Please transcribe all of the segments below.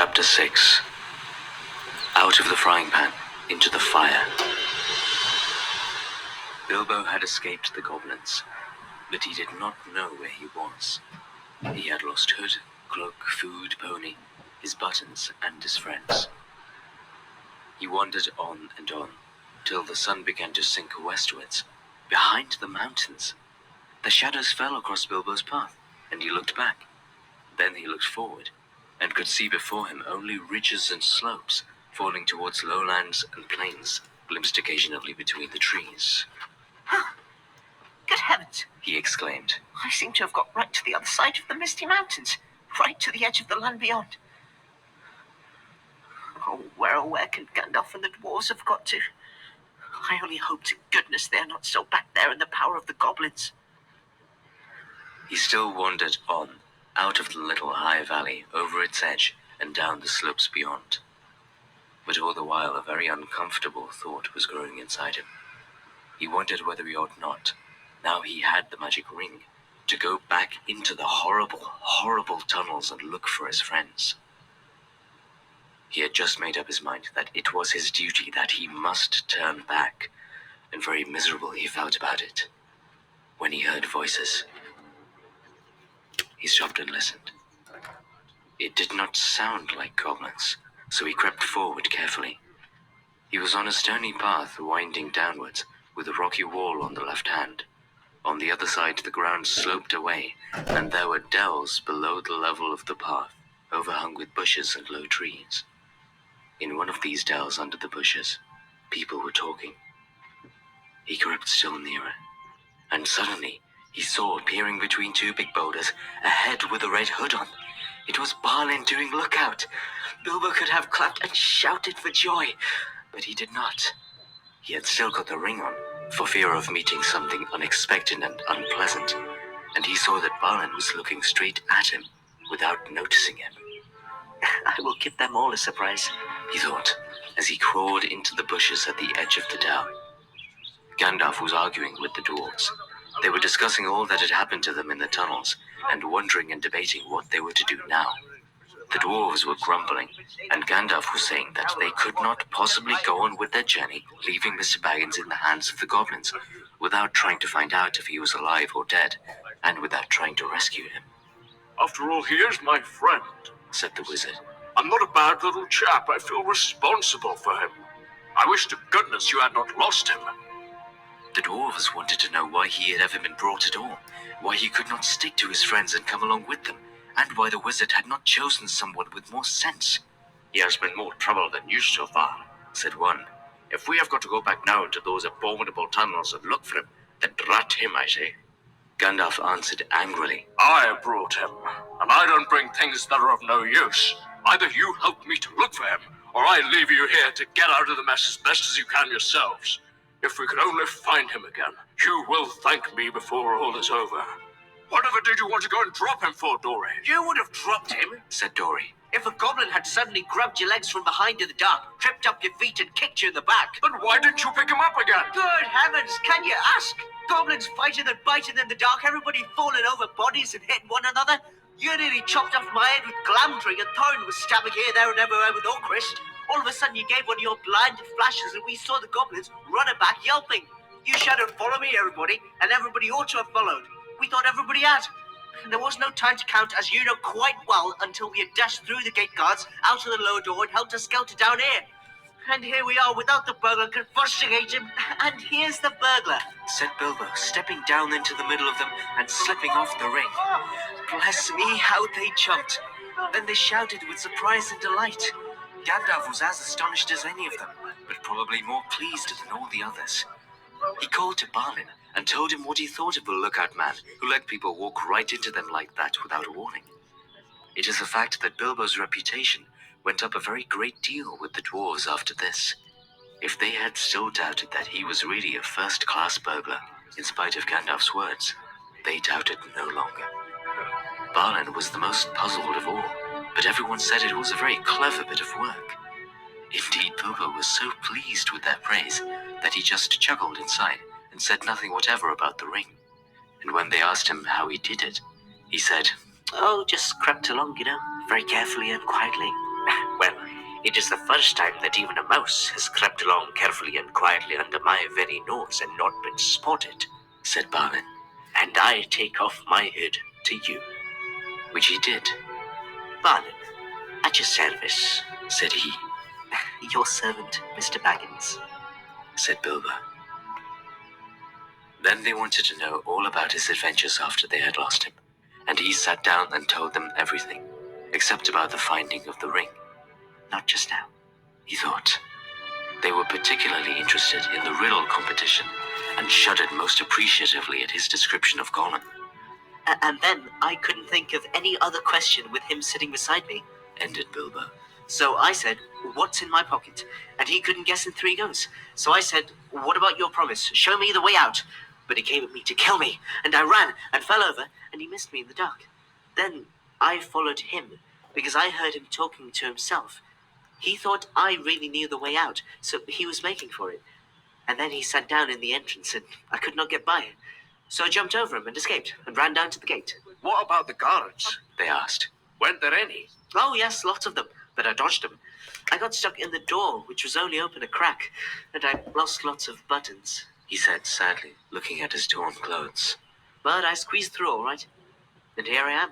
Chapter 6. Out of the frying pan, into the fire. Bilbo had escaped the goblins, but he did not know where he was. He had lost hood, cloak, food, pony, his buttons, and his friends. He wandered on and on, till the sun began to sink westwards, behind the mountains. The shadows fell across Bilbo's path, and he looked back. Then he looked forward, and could see before him only ridges and slopes, falling towards lowlands and plains, glimpsed occasionally between the trees. Good heavens! He exclaimed. I seem to have got right to the other side of the Misty Mountains, right to the edge of the land beyond. Oh, where can Gandalf and the dwarves have got to? I only hope to goodness they're not still back there in the power of the goblins. He still wandered on, out of the little high valley, over its edge, and down the slopes beyond. But all the while a very uncomfortable thought was growing inside him. He wondered whether he ought not, now he had the magic ring, to go back into the horrible, horrible tunnels and look for his friends. He had just made up his mind that it was his duty, that he must turn back, and very miserable he felt about it, when he heard voices. He stopped and listened. It did not sound like goblins, so he crept forward carefully. He was on a stony path winding downwards, with a rocky wall on the left hand. On the other side the ground sloped away, and there were dells below the level of the path, overhung with bushes and low trees. In one of these dells under the bushes, people were talking. He crept still nearer, and suddenly he saw, peering between two big boulders, a head with a red hood on. It was Balin doing lookout. Bilbo could have clapped and shouted for joy, but he did not. He had still got the ring on, for fear of meeting something unexpected and unpleasant, and he saw that Balin was looking straight at him, without noticing him. I will give them all a surprise, he thought, as he crawled into the bushes at the edge of the dell. Gandalf was arguing with the dwarves. They were discussing all that had happened to them in the tunnels, and wondering and debating what they were to do now. The dwarves were grumbling, and Gandalf was saying that they could not possibly go on with their journey, leaving Mr. Baggins in the hands of the goblins, without trying to find out if he was alive or dead, and without trying to rescue him. After all, he is my friend, said the wizard. I'm not a bad little chap. I feel responsible for him. I wish to goodness you had not lost him. The dwarves wanted to know why he had ever been brought at all, why he could not stick to his friends and come along with them, and why the wizard had not chosen someone with more sense. He has been more trouble than you so far, said one. If we have got to go back now into those abominable tunnels and look for him, then drat him, I say. Gandalf answered angrily. I brought him, and I don't bring things that are of no use. Either you help me to look for him, or I leave you here to get out of the mess as best as you can yourselves. If we could only find him again, you will thank me before all is over. Whatever did you want to go and drop him for, Dory? You would have dropped him, said Dory. if a goblin had suddenly grabbed your legs from behind in the dark, tripped up your feet and kicked you in the back. Then why didn't you pick him up again? Good heavens, can you ask? Goblins fighting and biting in the dark, everybody falling over bodies and hitting one another. You nearly chopped off my head with Glamdring, and Thorin was stabbing here, there, and everywhere with Orcrist. All of a sudden, you gave one of your blinded flashes, and we saw the goblins running back, yelping. You shouted, "Follow me, everybody," and everybody ought to have followed. We thought everybody had. There was no time to count, as you know quite well, until we had dashed through the gate guards, out of the lower door, and helped us skelter down here. And here we are, without the burglar, confronting him. And here's the burglar, said Bilbo, stepping down into the middle of them and slipping off the ring. Bless me, how they jumped. Then they shouted with surprise and delight. Gandalf was as astonished as any of them, but probably more pleased than all the others. He called to Balin and told him what he thought of the lookout man who let people walk right into them like that without a warning. It is a fact that Bilbo's reputation went up a very great deal with the dwarves after this. If they had still doubted that he was really a first-class burglar, in spite of Gandalf's words, they doubted no longer. Balin was the most puzzled of all, but everyone said it was a very clever bit of work. Indeed, Bilbo was so pleased with their praise that he just chuckled inside and said nothing whatever about the ring. And when they asked him how he did it, he said, "Oh, just crept along, very carefully and quietly." It is the first time that even a mouse has crept along carefully and quietly under my very nose and not been spotted, said Balin, and I take off my hood to you. which he did, Balin, at your service. said he, Your servant, Mr. Baggins. said Bilbo. Then they wanted to know all about his adventures after they had lost him, and he sat down and told them everything, except about the finding of the ring. Not just now. He thought. They were particularly interested in the riddle competition, and shuddered most appreciatively at his description of Gollum, And then I couldn't think of any other question with him sitting beside me. ended Bilbo. So I said, what's in my pocket? And he couldn't guess in 3 goes. So I said, what about your promise? Show me the way out. But he came at me to kill me, and I ran and fell over, and he missed me in the dark. Then I followed him, because I heard him talking to himself. He thought I really knew the way out, so he was making for it. And then he sat down in the entrance, and I could not get by. So I jumped over him and escaped, and ran down to the gate. What about the guards? They asked. Weren't there any? Oh, yes, lots of them, but I dodged them. I got stuck in the door, which was only open a crack, and I lost lots of buttons. He said sadly, looking at his torn clothes. But I squeezed through all right, and here I am.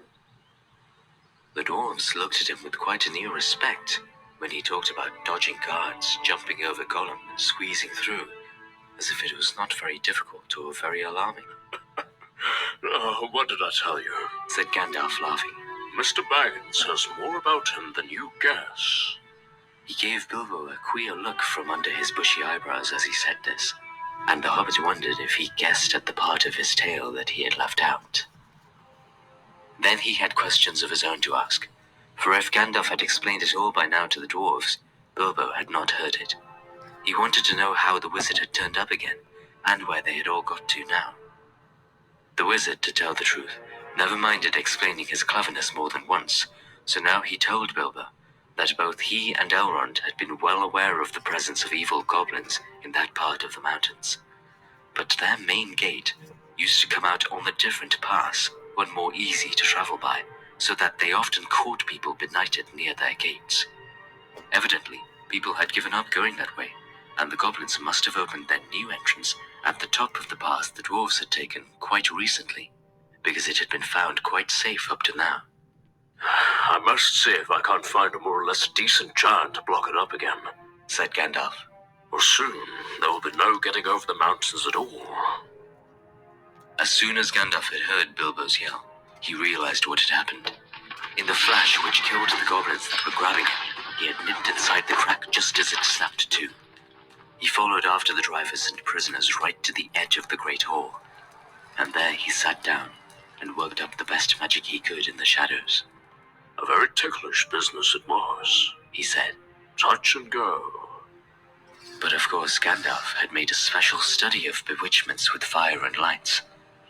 The dwarves looked at him with quite a new respect when he talked about dodging guards, jumping over Gollum, and squeezing through, as if it was not very difficult or very alarming, What did I tell you? said Gandalf, laughing. Mr. Baggins has more about him than you guess. He gave Bilbo a queer look from under his bushy eyebrows as he said this, and the hobbit wondered if he guessed at the part of his tale that he had left out. Then he had questions of his own to ask, for if Gandalf had explained it all by now to the dwarves, Bilbo had not heard it. He wanted to know how the wizard had turned up again, and where they had all got to now. The wizard, to tell the truth, never minded explaining his cleverness more than once, so now he told Bilbo that both he and Elrond had been well aware of the presence of evil goblins in that part of the mountains. But their main gate used to come out on a different pass, one more easy to travel by, so that they often caught people benighted near their gates. Evidently, people had given up going that way, and the goblins must have opened their new entrance at the top of the path the dwarves had taken quite recently, because it had been found quite safe up to now. I must see if I can't find a more or less decent giant to block it up again, said Gandalf. or soon there will be no getting over the mountains at all. As soon as Gandalf had heard Bilbo's yell, he realized what had happened. In the flash which killed the goblins that were grabbing him, he had nipped inside the crack just as it snapped to. He followed after the drivers and prisoners right to the edge of the great hall, and there he sat down and worked up the best magic he could in the shadows. A very ticklish business it was, He said, touch and go. but of course Gandalf had made a special study of bewitchments with fire and lights.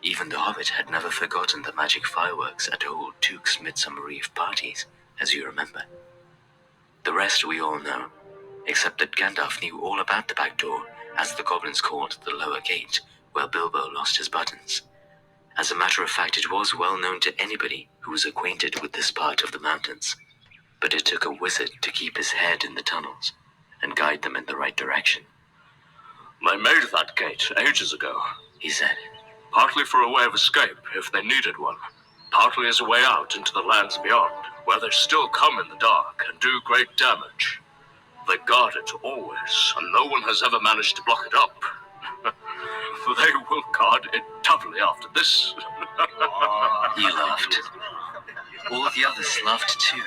Even the Hobbit had never forgotten the magic fireworks at old Tuke's Midsummer Eve parties, as you remember. The rest we all know, except that Gandalf knew all about the back door, as the goblins called the lower gate, where Bilbo lost his buttons. As a matter of fact, it was well known to anybody who was acquainted with this part of the mountains, but it took a wizard to keep his head in the tunnels and guide them in the right direction, They made that gate ages ago, he said. partly for a way of escape if they needed one, partly as a way out into the lands beyond, where they still come in the dark and do great damage. They guard it always, and no one has ever managed to block it up. They will guard it doubly after this. He laughed. All the others laughed too.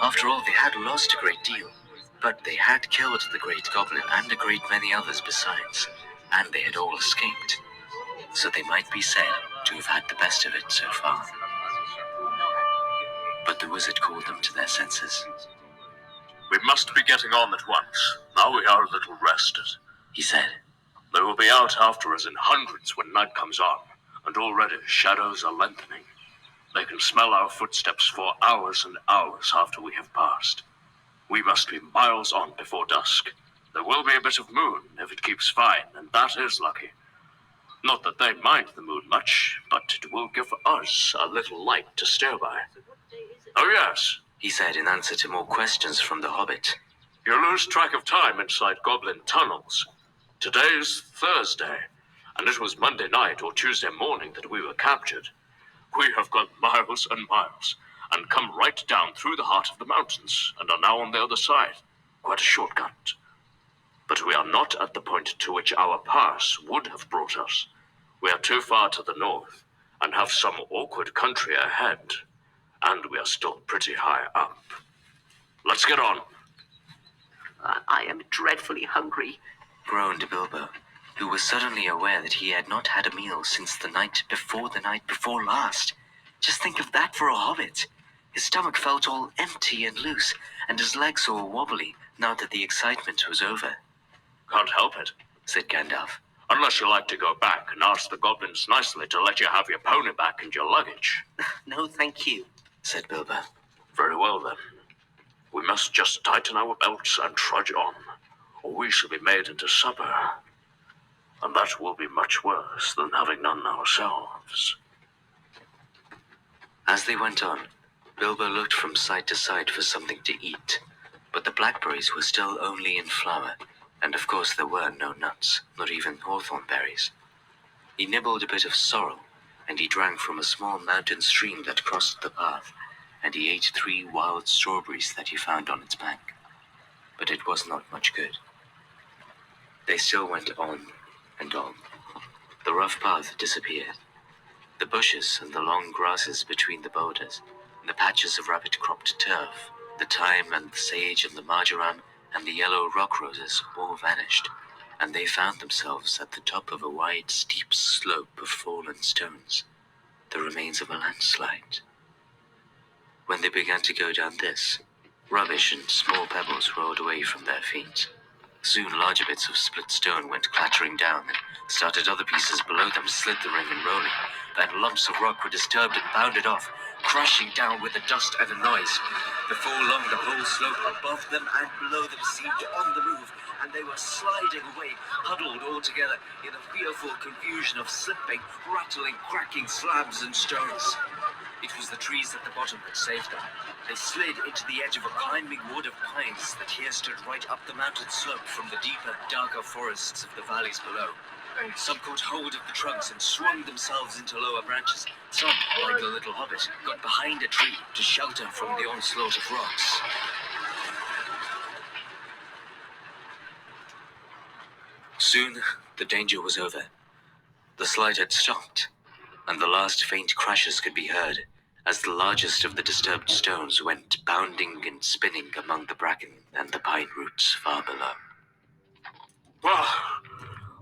After all, they had lost a great deal, but they had killed the great goblin and a great many others besides, and they had all escaped. So they might be said to have had the best of it so far. But the wizard called them to their senses. We must be getting on at once. Now we are a little rested. He said, They will be out after us in hundreds when night comes on, and already shadows are lengthening. They can smell our footsteps for hours and hours after we have passed. We must be miles on before dusk. There will be a bit of moon if it keeps fine, and that is lucky. Not that they mind the moon much, but it will give us a little light to steer by. Oh yes, he said in answer to more questions from the hobbit. You lose track of time inside goblin tunnels. Today's Thursday, and it was Monday night or Tuesday morning that we were captured. We have gone miles and miles, and come right down through the heart of the mountains, and are now on the other side. Quite a shortcut. But we are not at the point to which our pass would have brought us. We are too far to the north, and have some awkward country ahead. And we are still pretty high up. Let's get on. I am dreadfully hungry. Groaned Bilbo, who was suddenly aware that he had not had a meal since the night before last. Just think of that for a hobbit. His stomach felt all empty and loose, and his legs all wobbly now that the excitement was over. Can't help it, said Gandalf. unless you like to go back and ask the goblins nicely to let you have your pony back and your luggage. No, thank you, said Bilbo. Very well, then. We must just tighten our belts and trudge on, or we shall be made into supper. And that will be much worse than having none ourselves. As they went on, Bilbo looked from side to side for something to eat, but the blackberries were still only in flower, and of course there were no nuts, not even hawthorn berries. He nibbled a bit of sorrel, and he drank from a small mountain stream that crossed the path, and he ate 3 wild strawberries that he found on its bank. But it was not much good. They still went on and on. The rough path disappeared. The bushes and the long grasses between the boulders, and the patches of rabbit-cropped turf, the thyme and the sage and the marjoram and the yellow rock roses all vanished, and they found themselves at the top of a wide, steep slope of fallen stones, the remains of a landslide. When they began to go down this, rubbish and small pebbles rolled away from their feet. Soon larger bits of split stone went clattering down, and started other pieces below them slithering and rolling. Then lumps of rock were disturbed and bounded off, crashing down with a dust and a noise. Before long, the whole slope above them and below them seemed on the move, and they were sliding away, huddled all together in a fearful confusion of slipping, rattling, cracking slabs and stones. It was the trees at the bottom that saved them. They slid into the edge of a climbing wood of pines that here stood right up the mountain slope from the deeper, darker forests of the valleys below. Some caught hold of the trunks and swung themselves into lower branches. Some, like the little hobbit, got behind a tree to shelter from the onslaught of rocks. Soon, the danger was over. The slide had stopped, and the last faint crashes could be heard as the largest of the disturbed stones went bounding and spinning among the bracken and the pine roots far below. Well,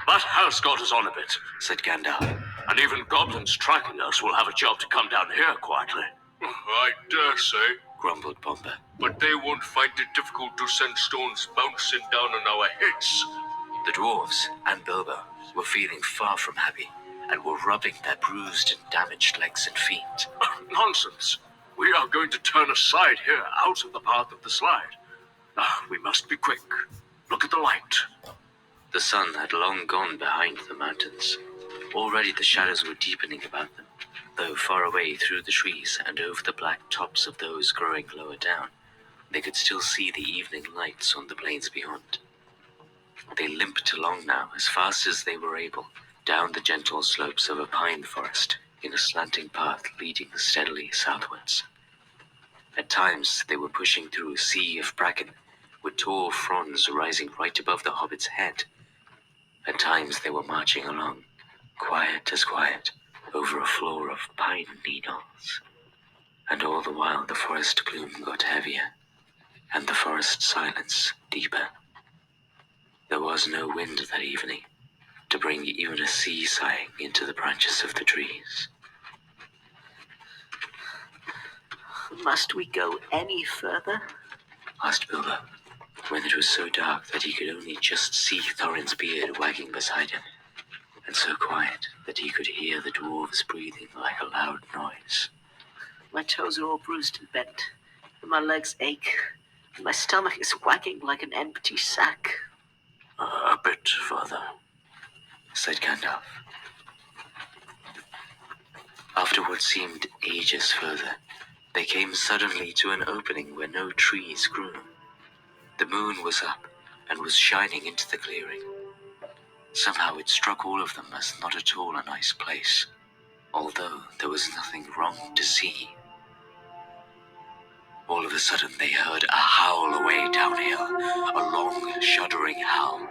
that has got us on a bit, said Gandalf. And even goblins tracking us will have a job to come down here quietly. I dare say, grumbled Bombur. But they won't find it difficult to send stones bouncing down on our heads. The dwarves and Bilbo were feeling far from happy, and were rubbing their bruised and damaged legs and feet. Nonsense. We are going to turn aside here out of the path of the slide. Now, we must be quick. Look at the light. The sun had long gone behind the mountains. Already the shadows were deepening about them, though far away through the trees and over the black tops of those growing lower down, they could still see the evening lights on the plains beyond. They limped along now as fast as they were able, down the gentle slopes of a pine forest in a slanting path leading steadily southwards. At times they were pushing through a sea of bracken, with tall fronds rising right above the hobbit's head. At times they were marching along, quiet as quiet, over a floor of pine needles. And all the while the forest gloom got heavier, and the forest silence deeper. There was no wind that evening, to bring even a sea sighing into the branches of the trees. Must we go any further? Asked Bilbo, when it was so dark that he could only just see Thorin's beard wagging beside him, and so quiet that he could hear the dwarves breathing like a loud noise. My toes are all bruised and bent, and my legs ache, and my stomach is wagging like an empty sack. A bit further, said Gandalf. After what seemed ages further, They came suddenly to an opening where no trees grew. The moon was up and was shining into the clearing. Somehow it struck all of them as not at all a nice place, although there was nothing wrong to see. All of a sudden they heard a howl away downhill, a long, shuddering howl.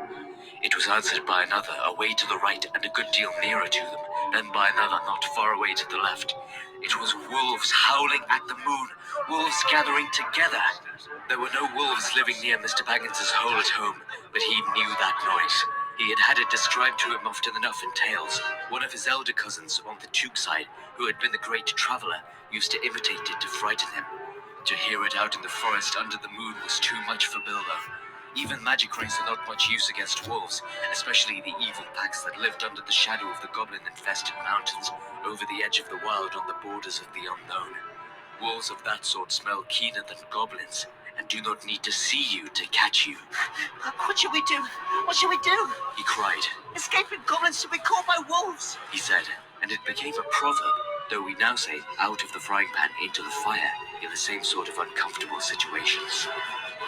It was answered by another away to the right and a good deal nearer to them, then by another not far away to the left. It was wolves howling at the moon, wolves gathering together. There were no wolves living near Mr. Baggins's hole at home, but he knew that noise. He had had it described to him often enough in tales. One of his elder cousins on the Tuke side, who had been the great traveller, used to imitate it to frighten him. To hear it out in the forest under the moon was too much for Bilbo. Even magic rings are not much use against wolves, especially the evil packs that lived under the shadow of the goblin-infested mountains, over the edge of the wild on the borders of the unknown. Wolves of that sort smell keener than goblins, and do not need to see you to catch you. What should we do? What should we do? He cried. Escaping goblins to be caught by wolves. He said, and it became a proverb, though we now say out of the frying pan into the fire in the same sort of uncomfortable situations.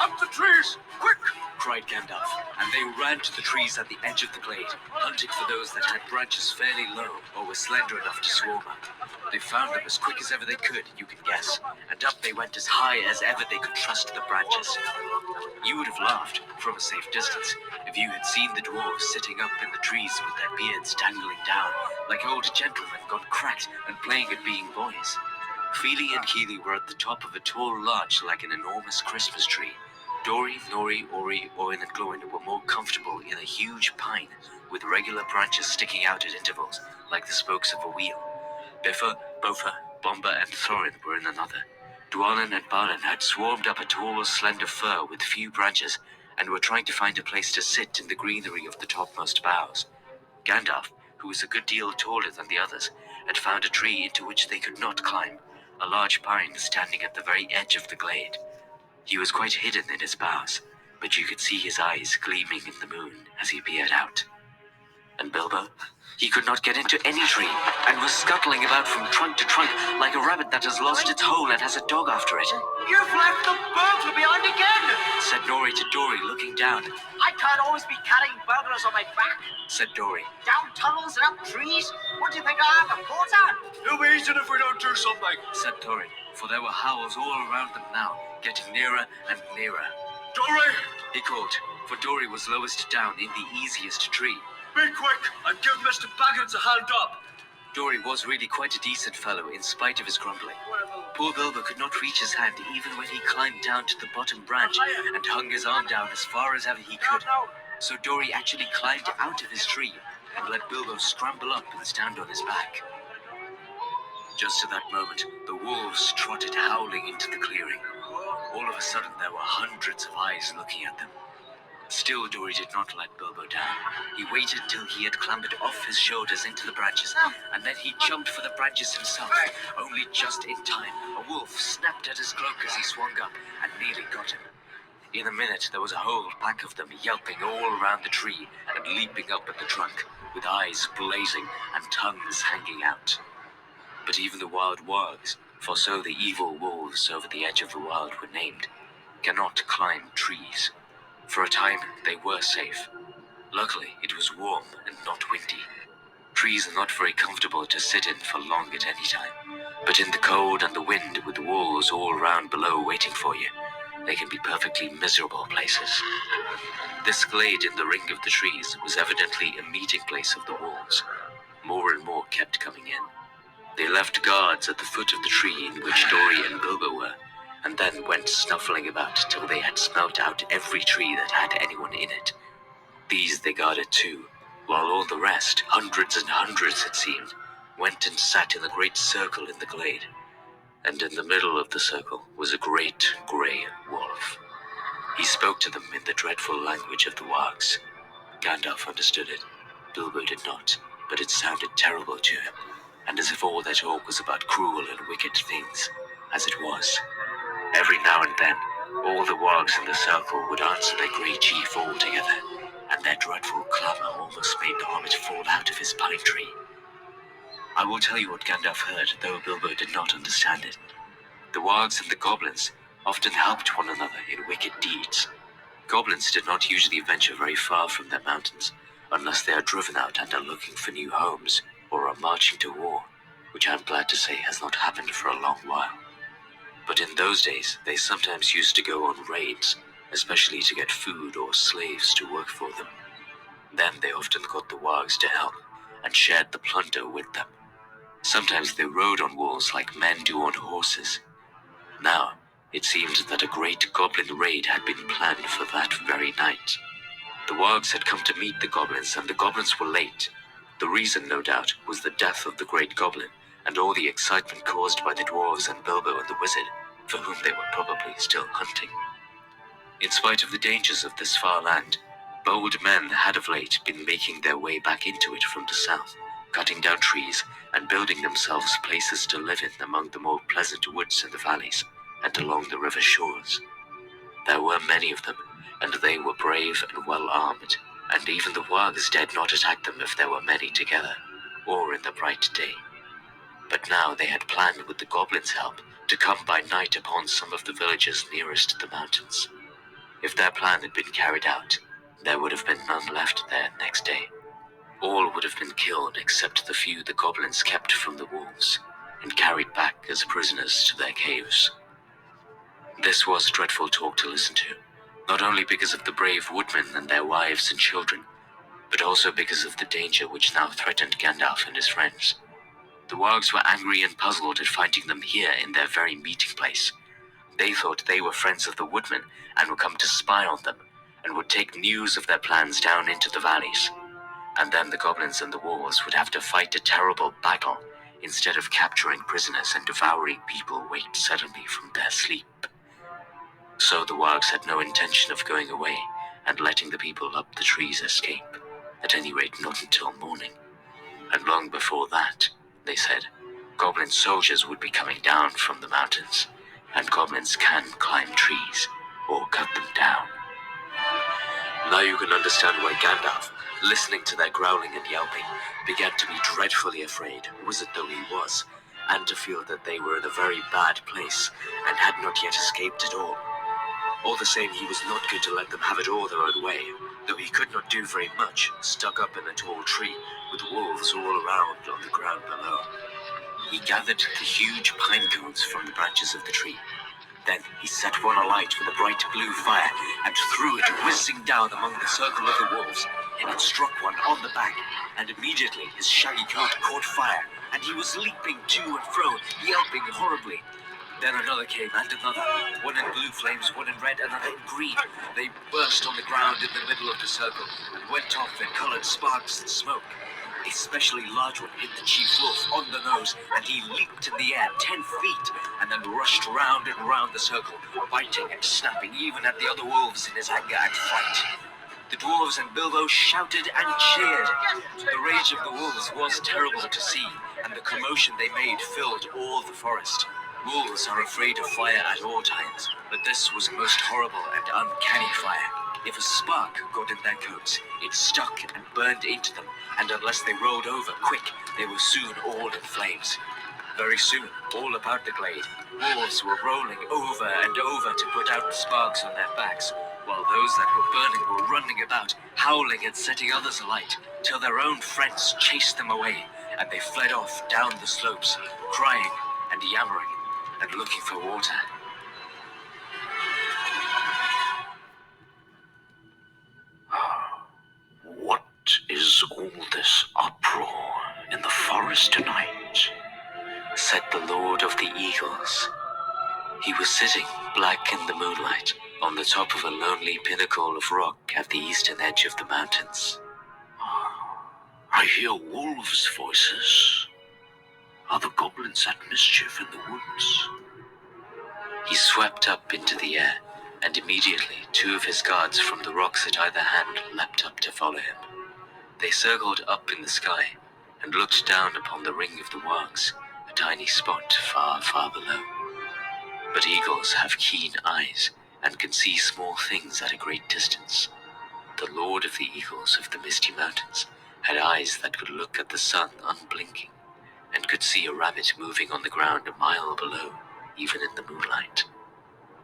Up the trees! Quick! Cried Gandalf, and they ran to the trees at the edge of the glade, hunting for those that had branches fairly low or were slender enough to swarm up. They found them as quick as ever they could, you can guess, and up they went as high as ever they could trust the branches. You would have laughed, from a safe distance, if you had seen the dwarves sitting up in the trees with their beards dangling down, like old gentlemen gone cracked and playing at being boys. Feely and Keely were at the top of a tall larch like an enormous Christmas tree. Dori, Nori, Ori, Owen, and Gloin were more comfortable in a huge pine, with regular branches sticking out at intervals, like the spokes of a wheel. Biffa, Bofa, Bomba, and Thorin were in another. Dwalin and Balin had swarmed up a tall, slender fir with few branches, and were trying to find a place to sit in the greenery of the topmost boughs. Gandalf, who was a good deal taller than the others, had found a tree into which they could not climb, a large pine standing at the very edge of the glade. He was quite hidden in its boughs, but you could see his eyes gleaming in the moon as he peered out. And Bilbo? He could not get into any tree, and was scuttling about from trunk to trunk like a rabbit that has lost its hole and has a dog after it. You've left the burglar behind again, Said Nori to Dori, looking down. I can't always be carrying burglars on my back. Said Dori. Down tunnels and up trees. What do you think I am, a porter? You'll be eaten if we don't do something. Said Thorin, for there were howls all around them now, getting nearer and nearer. Dori, He called, for Dori was lowest down in the easiest tree. be quick and give Mr. Baggins a hand up. Dori was really quite a decent fellow in spite of his grumbling. Poor Bilbo could not reach his hand even when he climbed down to the bottom branch and hung his arm down as far as ever he could. So Dori actually climbed out of his tree and let Bilbo scramble up and stand on his back. Just at that moment, the wolves trotted howling into the clearing. All of a sudden, there were hundreds of eyes looking at them. Still, Dori did not let Bilbo down. He waited till he had clambered off his shoulders into the branches, and then he jumped for the branches himself, only just in time. A wolf snapped at his cloak as he swung up, and nearly got him. In a minute, there was a whole pack of them yelping all around the tree and leaping up at the trunk, with eyes blazing and tongues hanging out. But even the wild wargs, for so the evil wolves over the edge of the wild were named, cannot climb trees. For a time, they were safe. Luckily, it was warm and not windy. Trees are not very comfortable to sit in for long at any time, but in the cold and the wind with the wolves all round below waiting for you, they can be perfectly miserable places. This glade in the ring of the trees was evidently a meeting place of the wolves. More and more kept coming in. They left guards at the foot of the tree in which Dori and Bilbo were, and then went snuffling about till they had smelt out every tree that had anyone in it. These they guarded too, while all the rest, hundreds and hundreds it seemed, went and sat in a great circle in the glade. And in the middle of the circle was a great grey wolf. He spoke to them in the dreadful language of the wargs. Gandalf understood it. Bilbo did not, but it sounded terrible to him, and as if all their talk was about cruel and wicked things, as it was. Every now and then, all the wargs in the circle would answer their grey chief all together, and their dreadful clamour almost made the hobbit fall out of his pine tree. I will tell you what Gandalf heard, though Bilbo did not understand it. The wargs and the goblins often helped one another in wicked deeds. Goblins did not usually venture very far from their mountains, unless they are driven out and are looking for new homes, or are marching to war, which I'm glad to say has not happened for a long while. But in those days, they sometimes used to go on raids, especially to get food or slaves to work for them. Then they often got the wargs to help, and shared the plunder with them. Sometimes they rode on wolves like men do on horses. Now, it seemed that a great goblin raid had been planned for that very night. The wargs had come to meet the goblins, and the goblins were late. The reason, no doubt, was the death of the great goblin, and all the excitement caused by the dwarves and Bilbo and the wizard, for whom they were probably still hunting. In spite of the dangers of this far land, bold men had of late been making their way back into it from the south, cutting down trees and building themselves places to live in among the more pleasant woods in the valleys and along the river shores. There were many of them, and they were brave and well armed, and even the wargs dared not attack them if there were many together, or in the bright day. But now they had planned with the goblins' help to come by night upon some of the villages nearest the mountains. If their plan had been carried out, there would have been none left there next day. All would have been killed except the few the goblins kept from the wolves, and carried back as prisoners to their caves. This was dreadful talk to listen to, not only because of the brave woodmen and their wives and children, but also because of the danger which now threatened Gandalf and his friends. The wargs were angry and puzzled at finding them here in their very meeting place. They thought they were friends of the woodmen and would come to spy on them, and would take news of their plans down into the valleys. And then the goblins and the wolves would have to fight a terrible battle instead of capturing prisoners and devouring people waked suddenly from their sleep. So the wargs had no intention of going away and letting the people up the trees escape, at any rate not until morning. And long before that, they said, goblin soldiers would be coming down from the mountains, and goblins can climb trees or cut them down. Now you can understand why Gandalf, listening to their growling and yelping, began to be dreadfully afraid, wizard though he was, and to feel that they were in a very bad place and had not yet escaped at all. All the same, he was not going to let them have it all their own way, though he could not do very much, stuck up in a tall tree, with wolves all around on the ground below. He gathered the huge pine cones from the branches of the tree. Then he set one alight with a bright blue fire and threw it whizzing down among the circle of the wolves, and it struck one on the back, and immediately his shaggy coat caught fire, and he was leaping to and fro, yelping horribly. Then another came, and another, one in blue flames, one in red, another in green. They burst on the ground in the middle of the circle, and went off in colored sparks and smoke. A specially large one hit the chief wolf on the nose, and he leaped in the air 10 feet, and then rushed round and round the circle, biting and snapping even at the other wolves in his anger and fright. The dwarves and Bilbo shouted and cheered. The rage of the wolves was terrible to see, and the commotion they made filled all the forest. Wolves are afraid of fire at all times, but this was a most horrible and uncanny fire. If a spark got in their coats, it stuck and burned into them, and unless they rolled over quick, they were soon all in flames. Very soon, all about the glade, wolves were rolling over and over to put out the sparks on their backs, while those that were burning were running about, howling and setting others alight, till their own friends chased them away, and they fled off down the slopes, crying and yammering and looking for water. What is all this uproar in the forest tonight? Said the Lord of the Eagles. He was sitting, black in the moonlight, on the top of a lonely pinnacle of rock at the eastern edge of the mountains. I hear wolves' voices. Are the goblins at mischief in the woods? He swept up into the air, and immediately 2 of his guards from the rocks at either hand leapt up to follow him. They circled up in the sky and looked down upon the ring of the wargs, a tiny spot far, far below. But eagles have keen eyes and can see small things at a great distance. The Lord of the Eagles of the Misty Mountains had eyes that could look at the sun unblinking, and could see a rabbit moving on the ground a mile below, even in the moonlight.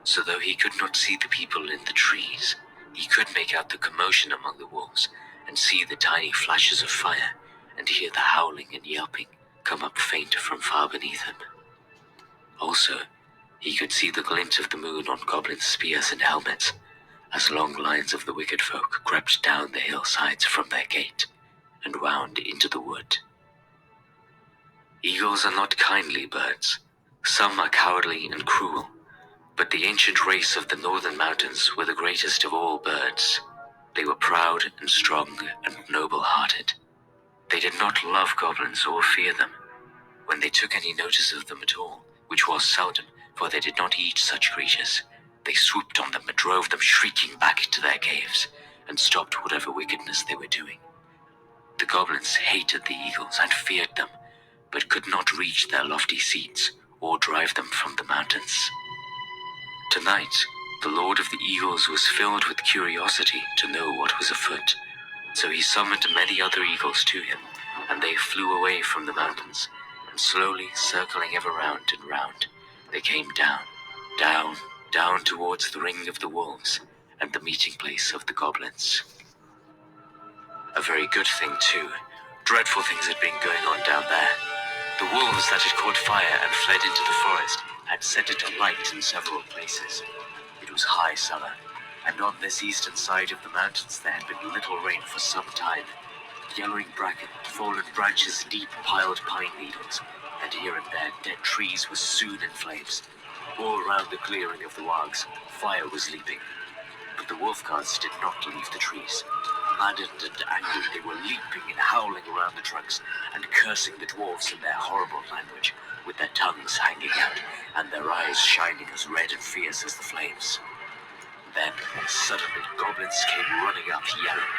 So though he could not see the people in the trees, he could make out the commotion among the wolves and see the tiny flashes of fire and hear the howling and yelping come up faint from far beneath him. Also, he could see the glint of the moon on goblins' spears and helmets as long lines of the wicked folk crept down the hillsides from their gate and wound into the wood. Eagles are not kindly birds. Some are cowardly and cruel, but the ancient race of the northern mountains were the greatest of all birds. They were proud and strong and noble-hearted. They did not love goblins or fear them. When they took any notice of them at all, which was seldom, for they did not eat such creatures, they swooped on them and drove them shrieking back into their caves, and stopped whatever wickedness they were doing. The goblins hated the eagles and feared them, but could not reach their lofty seats or drive them from the mountains. Tonight, the Lord of the Eagles was filled with curiosity to know what was afoot, so he summoned many other eagles to him, and they flew away from the mountains, and slowly circling ever round and round, they came down, down, down towards the ring of the wolves and the meeting place of the goblins. A very good thing, too. Dreadful things had been going on down there. The wolves that had caught fire and fled into the forest had set it alight in several places. It was high summer, and on this eastern side of the mountains there had been little rain for some time. Yellowing bracken, fallen branches, deep piled pine needles, and here and there dead trees were soon in flames. All around the clearing of the wargs, fire was leaping. But the wolf guards did not leave the trees. Maddened and angry, they were leaping and howling around the trunks and cursing the dwarves in their horrible language, with their tongues hanging out and their eyes shining as red and fierce as the flames. Then, suddenly, goblins came running up, yelling.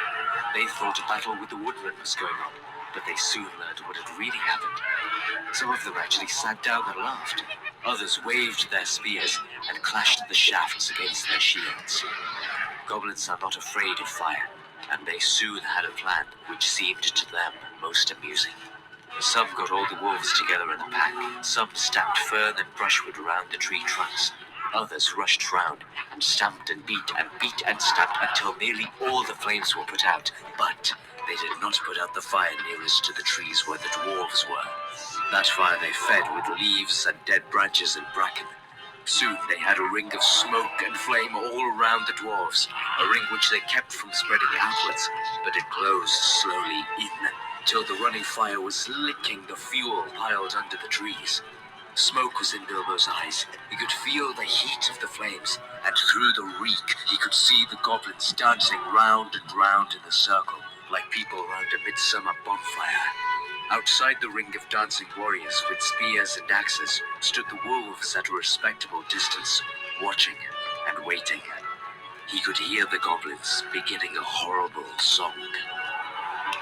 They thought a battle with the woodmen was going on, but they soon learned what had really happened. Some of them actually sat down and laughed. Others waved their spears and clashed the shafts against their shields. Goblins are not afraid of fire, and they soon had a plan which seemed to them most amusing. Some got all the wolves together in a pack. Some stamped fern and brushwood around the tree trunks. Others rushed round and stamped and beat and stamped until nearly all the flames were put out. But they did not put out the fire nearest to the trees where the dwarves were. That fire they fed with leaves and dead branches and bracken. Soon they had a ring of smoke and flame all around the dwarves, a ring which they kept from spreading outwards, but it closed slowly in, till the running fire was licking the fuel piled under the trees. Smoke was in Bilbo's eyes. He could feel the heat of the flames, and through the reek he could see the goblins dancing round and round in a circle, like people around a midsummer bonfire. Outside the ring of dancing warriors with spears and axes stood the wolves at a respectable distance, watching and waiting. He could hear the goblins beginning a horrible song.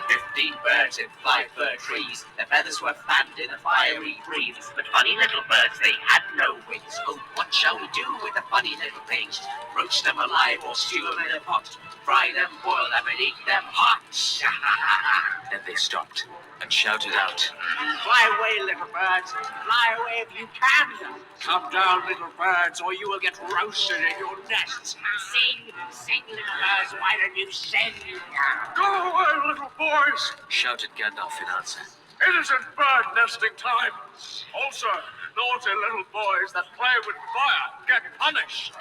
15 birds in 5 fir trees, their feathers were fanned in a fiery breeze. But funny little birds, they had no wings. Oh, what shall we do with the funny little things? Roast them alive or stew them in a pot. Fry them, boil them, and eat them hot. Then they stopped and shouted out, Fly away, little birds. Fly away if you can. Come down, little birds, or you will get roasted in your nests. Sing, little birds, why don't you sing? Go away, little boys! shouted Gandalf in answer. It isn't bird nesting time. Also, naughty little boys that play with fire get punished.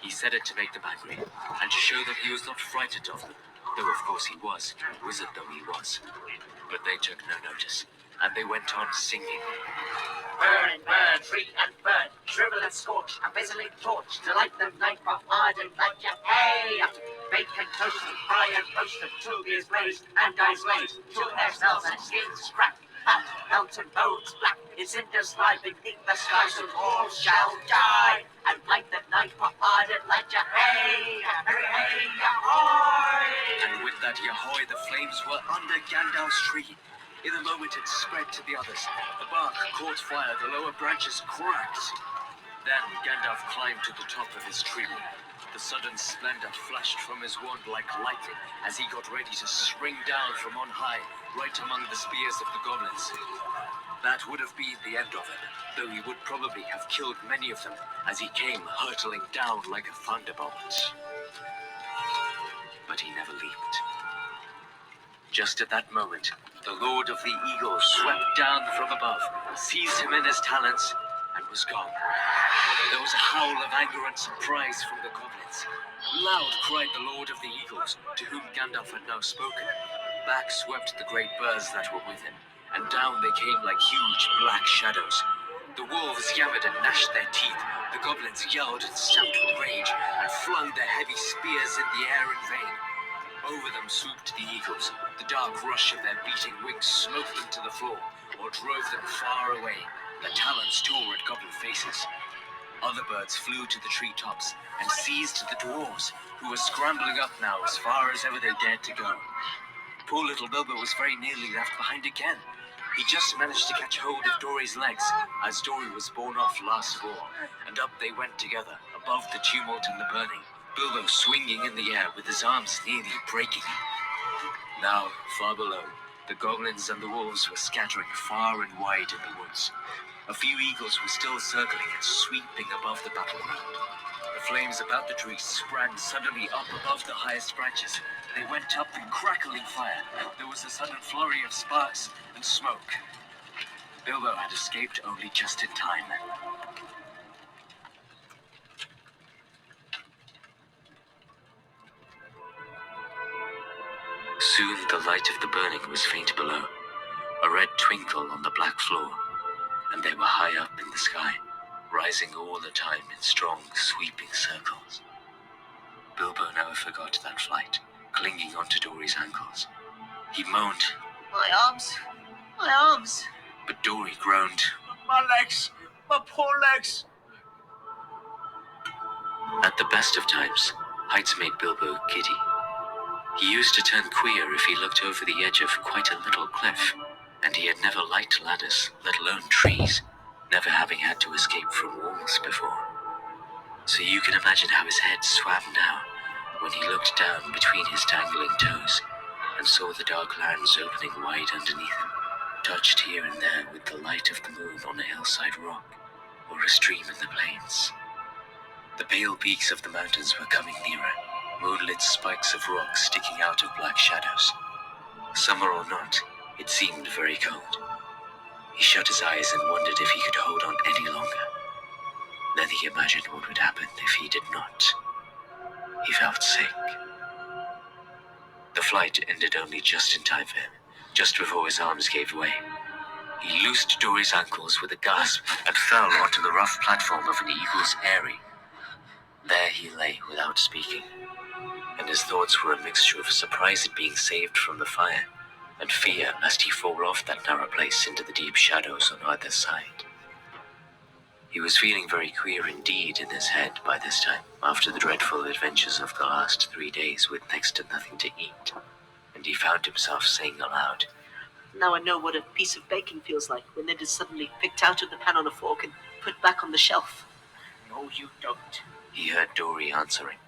He said it to make them angry, and to show that he was not frightened of them, though of course he was, wizard though he was. But they took no notice, and they went on singing. Burn, burn, tree and burn, shrivel and scorch, a fizzling torch, to light the night for ardent light, hey! Bake and toast and fry and roast until the is blazed, and eyes laid, till their cells and skins crack, fat, melt and bones black, in cinders lie beneath the sky, so all shall die, and light the night for ardent light, hey! Hurry, hey, ahoy! And with that yahoy, the flames were under Gandalf's tree. In a moment it spread to the others. The bark caught fire, the lower branches cracked. Then Gandalf climbed to the top of his tree. The sudden splendor flashed from his wand like lightning as he got ready to spring down from on high, right among the spears of the goblins. That would have been the end of him, though he would probably have killed many of them as he came hurtling down like a thunderbolt. But he never leaped. Just at that moment, the Lord of the Eagles swept down from above, seized him in his talons, and was gone. There was a howl of anger and surprise from the goblins. Loud cried the Lord of the Eagles, to whom Gandalf had now spoken. Back swept the great birds that were with him, and down they came like huge black shadows. The wolves yammered and gnashed their teeth, the goblins yelled and stamped with rage, and flung their heavy spears in the air in vain. Over them swooped the eagles. The dark rush of their beating wings smote them to the floor, or drove them far away. Their talons tore at goblin faces. Other birds flew to the treetops and seized the dwarves, who were scrambling up now as far as ever they dared to go. Poor little Bilbo was very nearly left behind again. He just managed to catch hold of Dory's legs as Dory was borne off last of all, and up they went together, above the tumult and the burning, Bilbo swinging in the air with his arms nearly breaking. Now, far below, the goblins and the wolves were scattering far and wide in the woods. A few eagles were still circling and sweeping above the battleground. The flames about the trees sprang suddenly up above the highest branches. They went up in crackling fire. There was a sudden flurry of sparks and smoke. Bilbo had escaped only just in time. Soon the light of the burning was faint below, a red twinkle on the black floor, and they were high up in the sky, rising all the time in strong, sweeping circles. Bilbo never forgot that flight, clinging onto Dory's ankles. He moaned, My arms! My arms! but Dory groaned. My legs! My poor legs! At the best of times, heights made Bilbo giddy. He used to turn queer if he looked over the edge of quite a little cliff, and he had never liked ladders, let alone trees, never having had to escape from walls before. So you can imagine how his head swam now when he looked down between his dangling toes and saw the dark lands opening wide underneath him, touched here and there with the light of the moon on a hillside rock or a stream in the plains. The pale peaks of the mountains were coming nearer, moonlit spikes of rock sticking out of black shadows. Summer or not, it seemed very cold. He shut his eyes and wondered if he could hold on any longer. Then he imagined what would happen if he did not. He felt sick. The flight ended only just in time for him, just before his arms gave way. He loosed Dory's ankles with a gasp and fell onto the rough platform of an eagle's eyrie. There he lay without speaking, and his thoughts were a mixture of surprise at being saved from the fire and fear lest he fall off that narrow place into the deep shadows on either side. He was feeling very queer indeed in his head by this time, after the dreadful adventures of the last 3 days with next to nothing to eat, and he found himself saying aloud, Now I know what a piece of bacon feels like when it is suddenly picked out of the pan on a fork and put back on the shelf. No, you don't. He heard Dory answering.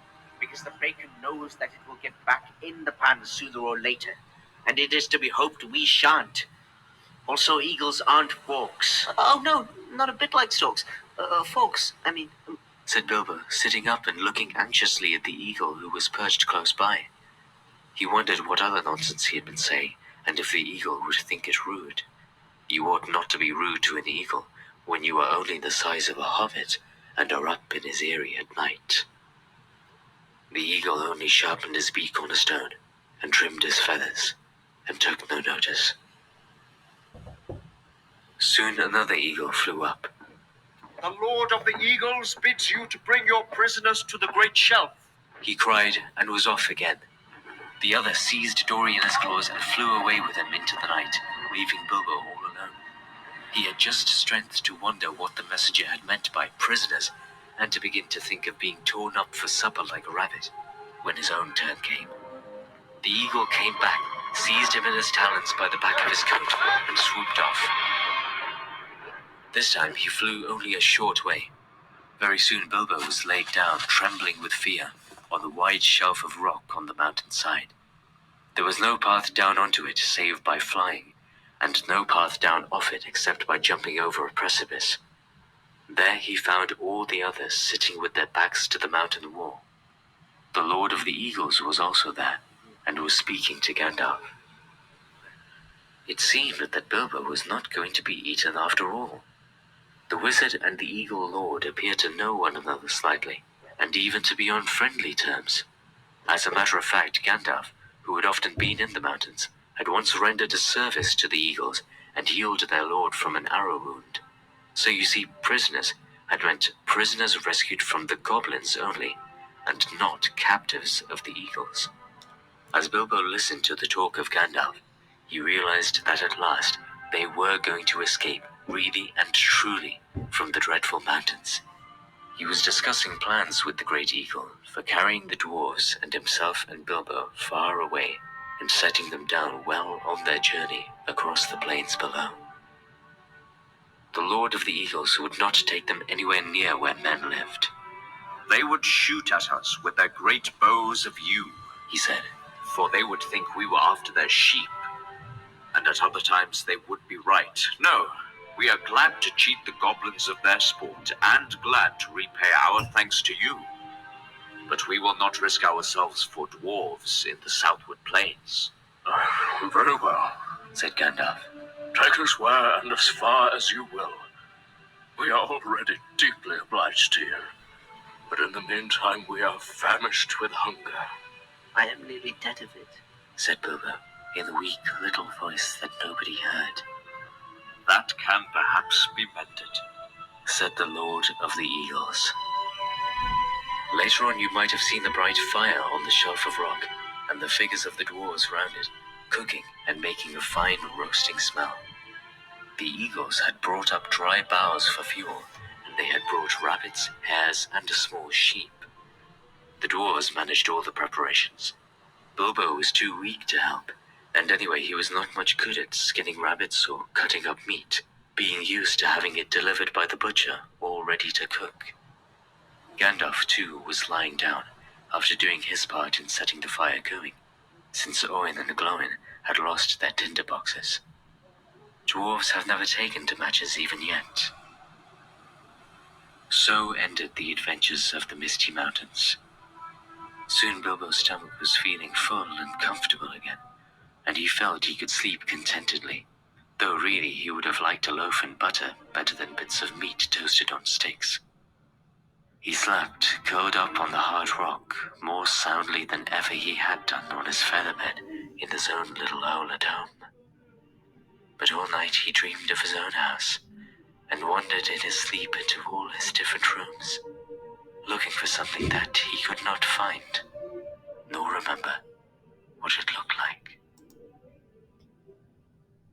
Because the bacon knows that it will get back in the pan sooner or later. And it is to be hoped we shan't. Also, eagles aren't forks. Oh, no, not a bit like storks. Forks, I mean. Said Bilbo, sitting up and looking anxiously at the eagle who was perched close by. He wondered what other nonsense he had been saying, and if the eagle would think it rude. You ought not to be rude to an eagle when you are only the size of a hobbit and are up in his eyrie at night. The eagle only sharpened his beak on a stone and trimmed his feathers and took no notice. Soon another eagle flew up. The Lord of the Eagles bids you to bring your prisoners to the great shelf. He cried and was off again. The other seized Dory in his claws and flew away with him into the night, leaving Bilbo all alone. He had just strength to wonder what the messenger had meant by prisoners, and to begin to think of being torn up for supper like a rabbit, when his own turn came. The eagle came back, seized him in his talons by the back of his coat, and swooped off. This time he flew only a short way. Very soon Bilbo was laid down, trembling with fear, on the wide shelf of rock on the mountainside. There was no path down onto it save by flying, and no path down off it except by jumping over a precipice. There he found all the others sitting with their backs to the mountain wall. The Lord of the Eagles was also there, and was speaking to Gandalf. It seemed that Bilbo was not going to be eaten after all. The wizard and the Eagle Lord appeared to know one another slightly, and even to be on friendly terms. As a matter of fact, Gandalf, who had often been in the mountains, had once rendered a service to the Eagles and healed their lord from an arrow wound. So you see, prisoners had meant prisoners rescued from the goblins only, and not captives of the Eagles. As Bilbo listened to the talk of Gandalf, he realized that at last they were going to escape, really and truly, from the dreadful mountains. He was discussing plans with the Great Eagle for carrying the dwarves and himself and Bilbo far away and setting them down well on their journey across the plains below. The Lord of the Eagles would not take them anywhere near where men lived. They would shoot at us with their great bows of yew, He said, for they would think we were after their sheep. And at other times they would be right. No, we are glad to cheat the goblins of their sport, and glad to repay our thanks to you. But we will not risk ourselves for dwarves in the southward plains. Very well. said Gandalf. Take us where and as far as you will. We are already deeply obliged to you. But in the meantime, we are famished with hunger. I am nearly dead of it. Said Bilbo, in the weak little voice that nobody heard. That can perhaps be mended, Said the Lord of the Eagles. Later on you might have seen the bright fire on the shelf of rock, and the figures of the dwarves round it, cooking and making a fine roasting smell. The Eagles had brought up dry boughs for fuel, and they had brought rabbits, hares, and a small sheep. The dwarves managed all the preparations. Bilbo was too weak to help, and anyway he was not much good at skinning rabbits or cutting up meat, being used to having it delivered by the butcher, all ready to cook. Gandalf, too, was lying down, after doing his part in setting the fire going, since Owen and Glóin had lost their tinder boxes. Dwarves have never taken to matches even yet. So ended the adventures of the Misty Mountains. Soon Bilbo's stomach was feeling full and comfortable again, and he felt he could sleep contentedly, though really he would have liked a loaf and butter better than bits of meat toasted on sticks. He slept, curled up on the hard rock, more soundly than ever he had done on his feather bed in his own little hole at home. But all night he dreamed of his own house, and wandered in his sleep into all his different rooms, looking for something that he could not find, nor remember what it looked like.